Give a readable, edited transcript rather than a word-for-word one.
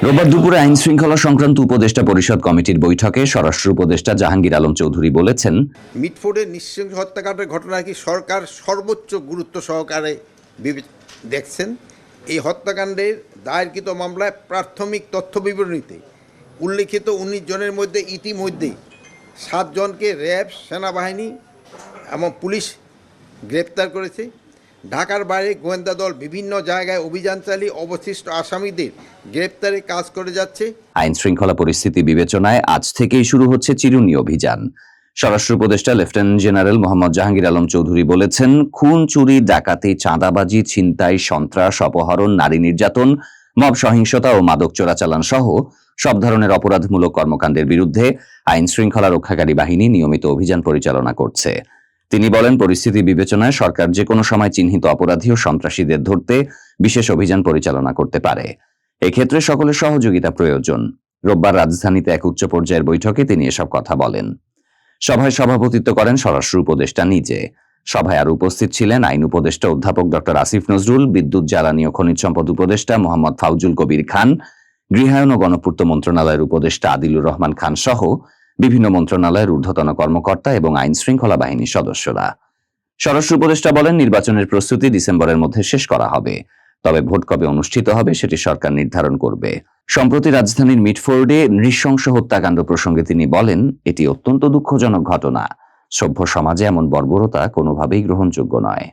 রোববার দুপুরে আইন শৃঙ্খলা সংক্রান্ত উপদেষ্টা পরিষদ কমিটির বৈঠকে স্বরাষ্ট্র উপদেষ্টা জাহাঙ্গীর আলম চৌধুরী বলেছেন, মিটফোর্ডের নৃশংস হত্যাকাণ্ডের ঘটনা কি সরকার সর্বোচ্চ গুরুত্ব সহকারে দেখছেন। এই হত্যাকাণ্ডের দায়েরকৃত মামলায় প্রাথমিক তথ্য বিবরণীতে উল্লিখিত ১৯ জনের মধ্যে ইতিমধ্যেই ৭ জনকে র্যাব, সেনাবাহিনী এবং পুলিশ গ্রেপ্তার করেছে। ঢাকার বাইরে গোয়েন্দা দল বিভিন্ন জায়গায় অভিযান চালিয়ে অবশিষ্ট আসামিদের গ্রেপ্তারে কাজ করে যাচ্ছে। আইন শৃঙ্খলা পরিস্থিতি বিবেচনায় আজ থেকেই শুরু হচ্ছে চিরুনি অভিযান। স্বরাষ্ট্র উপদেষ্টা লেফটেন্যান্ট জেনারেল মোহাম্মদ জাহাঙ্গীর আলম চৌধুরী বলেছেন, খুন, চুরি, ডাকাতি, চাঁদাবাজি, ছিনতাই, সন্ত্রাস, অপহরণ, নারী নির্যাতন, মব সহিংসতা ও মাদক চোরাচালান সহ সব ধরনের অপরাধমূলক কর্মকাণ্ডের বিরুদ্ধে আইন শৃঙ্খলা রক্ষাকারী বাহিনী নিয়মিত অভিযান পরিচালনা করছে। তিনি বলেন, পরিস্থিতি বিবেচনায় সরকার যে কোনো সময় চিহ্নিত অপরাধী ও সন্ত্রাসীদের ধরতে বিশেষ অভিযান পরিচালনা করতে পারে। এক্ষেত্রে সকলের সহযোগিতা প্রয়োজন। রোববার রাজধানীতে এক উচ্চ পর্যায়ের বৈঠকে তিনি এসব কথা বলেন। সভায় সভাপতিত্ব করেন স্বরাষ্ট্র উপদেষ্টা নিজে। সভায় আরো উপস্থিত ছিলেন আইন উপদেষ্টা অধ্যাপক ডক্টর আসিফ নজরুল, বিদ্যুৎ, জ্বালানি ও খনিজ সম্পদ উপদেষ্টা মোহাম্মদ ফাউজুল কবির খান, গৃহায়ন ও গণপূর্ত মন্ত্রণালয়ের উপদেষ্টা আদিলুর রহমান খান সহ বিভিন্ন মন্ত্রণালয়ের ঊর্ধ্বতন কর্মকর্তা এবং আইন শৃঙ্খলা বাহিনীর সদস্যরা। স্বরাষ্ট্র উপদেষ্টা বলেন, নির্বাচনের প্রস্তুতি ডিসেম্বরের মধ্যে শেষ করা হবে, তবে ভোট কবে অনুষ্ঠিত হবে সেটি সরকার নির্ধারণ করবে। সম্প্রতি রাজধানীর মিটফোর্ডে নৃশংস হত্যাকাণ্ড প্রসঙ্গে তিনি বলেন, এটি অত্যন্ত দুঃখজনক ঘটনা। সভ্য সমাজে এমন বর্বরতা কোনোভাবেই গ্রহণযোগ্য নয়।